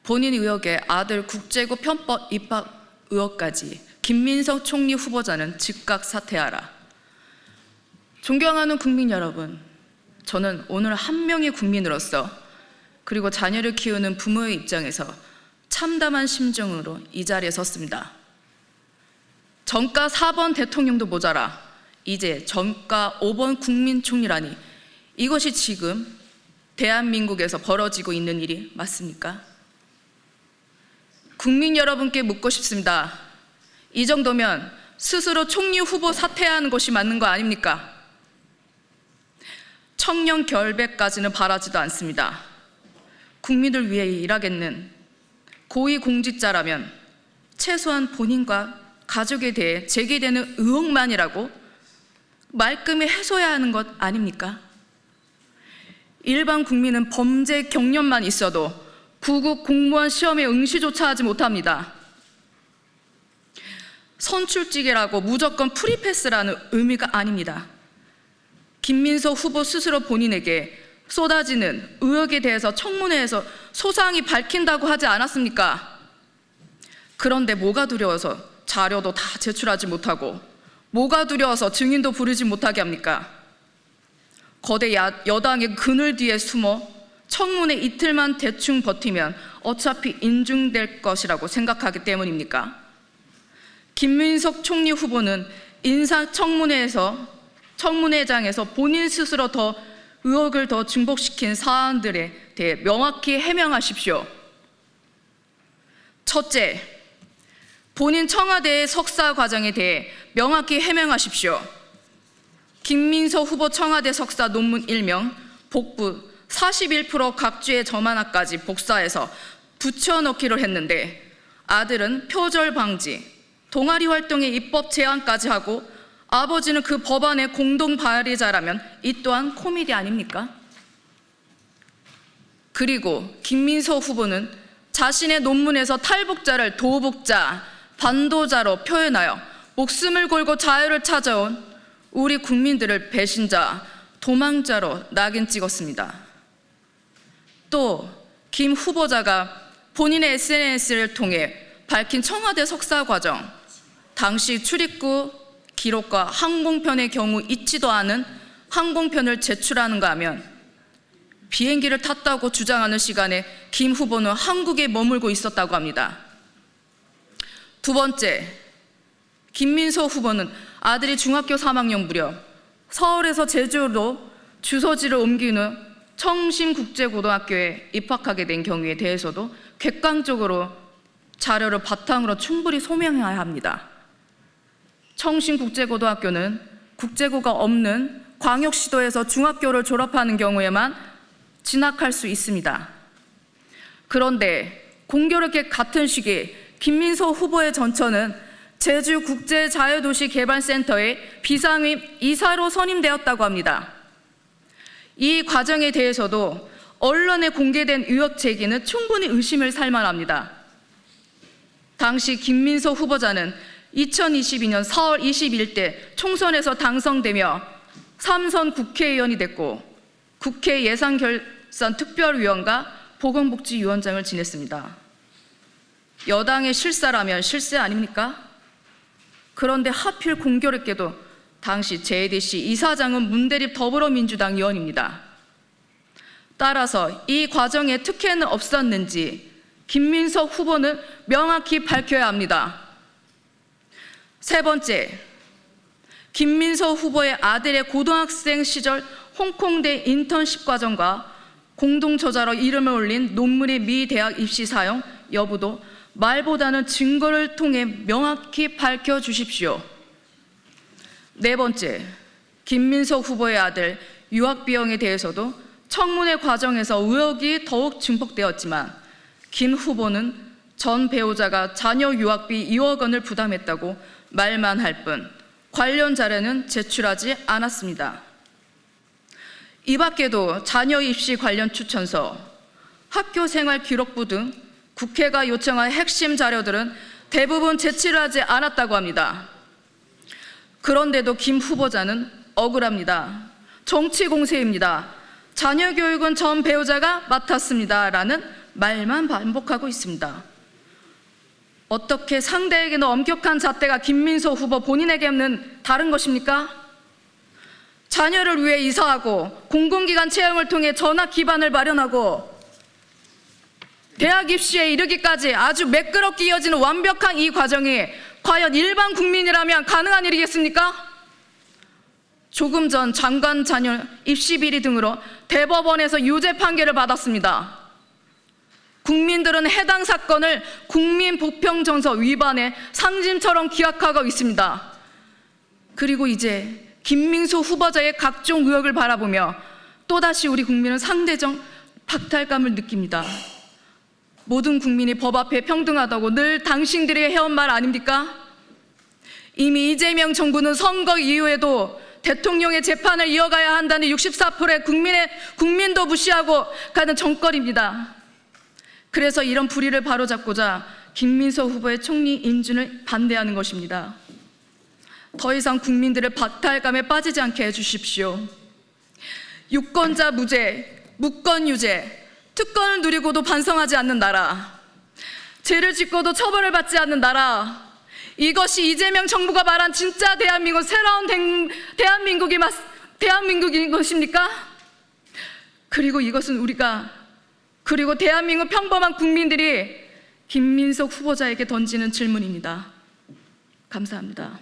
본인 의혹에 아들 국제고 편법 입학 의혹까지 김민석 총리 후보자는 즉각 사퇴하라. 존경하는 국민 여러분, 저는 오늘 한 명의 국민으로서 그리고 자녀를 키우는 부모의 입장에서 참담한 심정으로 이 자리에 섰습니다. 정가 4번 대통령도 모자라 이제 정가 5번 국민총리라니, 이것이 지금 대한민국에서 벌어지고 있는 일이 맞습니까? 국민 여러분께 묻고 싶습니다. 이 정도면 스스로 총리 후보 사퇴하는 것이 맞는 거 아닙니까? 청년 결백까지는 바라지도 않습니다. 국민을 위해 일하겠는 고위공직자라면 최소한 본인과 가족에 대해 제기되는 의혹만이라도 말끔히 해소해야 하는 것 아닙니까? 일반 국민은 범죄 경력만 있어도 구급 공무원 시험에 응시조차 하지 못합니다. 선출직이라고 무조건 프리패스라는 의미가 아닙니다. 김민석 후보 스스로 본인에게 쏟아지는 의혹에 대해서 청문회에서 소상히 밝힌다고 하지 않았습니까? 그런데 뭐가 두려워서 자료도 다 제출하지 못하고, 뭐가 두려워서 증인도 부르지 못하게 합니까? 거대 여당의 그늘 뒤에 숨어 청문회 이틀만 대충 버티면 어차피 인중될 것이라고 생각하기 때문입니까? 김민석 총리 후보는 청문회장에서 본인 스스로 더 의혹을 더 증폭시킨 사안들에 대해 명확히 해명하십시오. 첫째, 본인 청와대의 석사 과정에 대해 명확히 해명하십시오. 김민석 후보 청와대 석사 논문 일명 복부 41% 각주의 저만화까지 복사해서 붙여넣기로 했는데, 아들은 표절 방지, 동아리 활동의 입법 제한까지 하고 아버지는 그 법안의 공동 발의자라면 이 또한 코미디 아닙니까? 그리고 김민석 후보는 자신의 논문에서 탈북자를 도북자, 반도자로 표현하여 목숨을 걸고 자유를 찾아온 우리 국민들을 배신자, 도망자로 낙인 찍었습니다. 또 김 후보자가 본인의 SNS를 통해 밝힌 청와대 석사 과정, 당시 출입구 기록과 항공편의 경우 있지도 않은 항공편을 제출하는가 하면, 비행기를 탔다고 주장하는 시간에 김 후보는 한국에 머물고 있었다고 합니다. 두 번째, 김민석 후보는 아들이 중학교 3학년 무렵 서울에서 제주로 주소지를 옮긴 후 청심국제고등학교에 입학하게 된 경우에 대해서도 객관적으로 자료를 바탕으로 충분히 소명해야 합니다. 청심국제고등학교는 국제고가 없는 광역시도에서 중학교를 졸업하는 경우에만 진학할 수 있습니다. 그런데 공교롭게 같은 시기 김민석 후보의 전처는 제주국제자유도시개발센터의 비상임 이사로 선임되었다고 합니다. 이 과정에 대해서도 언론에 공개된 의혹 제기는 충분히 의심을 살 만합니다. 당시 김민석 후보자는 2022년 4월 20일 때 총선에서 당선되며 3선 국회의원이 됐고, 국회 예산결산특별위원과 보건복지위원장을 지냈습니다. 여당의 실사라면 실세 아닙니까? 그런데 하필 공교롭게도 당시 JDC 이사장은 문대립 더불어민주당 의원입니다. 따라서 이 과정에 특혜는 없었는지 김민석 후보는 명확히 밝혀야 합니다. 세 번째, 김민석 후보의 아들의 고등학생 시절 홍콩대 인턴십 과정과 공동 저자로 이름을 올린 논문의 미 대학 입시 사용 여부도 말보다는 증거를 통해 명확히 밝혀주십시오. 네 번째, 김민석 후보의 아들 유학 비용에 대해서도 청문회 과정에서 의혹이 더욱 증폭되었지만, 김 후보는 전 배우자가 자녀 유학비 2억 원을 부담했다고 말만 할 뿐 관련 자료는 제출하지 않았습니다. 이 밖에도 자녀 입시 관련 추천서, 학교생활 기록부 등 국회가 요청한 핵심 자료들은 대부분 제출하지 않았다고 합니다. 그런데도 김 후보자는 억울합니다. 정치 공세입니다. 자녀 교육은 전 배우자가 맡았습니다 라는 말만 반복하고 있습니다. 어떻게 상대에게는 엄격한 잣대가 김민석 후보 본인에게는 다른 것입니까? 자녀를 위해 이사하고 공공기관 채용을 통해 전학 기반을 마련하고 대학 입시에 이르기까지 아주 매끄럽게 이어지는 완벽한 이 과정이 과연 일반 국민이라면 가능한 일이겠습니까? 조금 전 장관 자녀 입시 비리 등으로 대법원에서 유죄 판결을 받았습니다. 국민들은 해당 사건을 국민보편정서 위반의 상징처럼 기억하고 있습니다. 그리고 이제 김민석 후보자의 각종 의혹을 바라보며 또다시 우리 국민은 상대적 박탈감을 느낍니다. 모든 국민이 법 앞에 평등하다고 늘 당신들이 해온 말 아닙니까? 이미 이재명 정부는 선거 이후에도 대통령의 재판을 이어가야 한다는 64%의 국민도 무시하고 가는 정권입니다. 그래서 이런 불의를 바로잡고자 김민석 후보의 총리 인준을 반대하는 것입니다. 더 이상 국민들을 박탈감에 빠지지 않게 해주십시오. 유권자 무죄, 무권 유죄, 특권을 누리고도 반성하지 않는 나라, 죄를 짓고도 처벌을 받지 않는 나라, 이것이 이재명 정부가 말한 진짜 대한민국, 새로운 대한민국인 것입니까? 그리고 대한민국 평범한 국민들이 김민석 후보자에게 던지는 질문입니다. 감사합니다.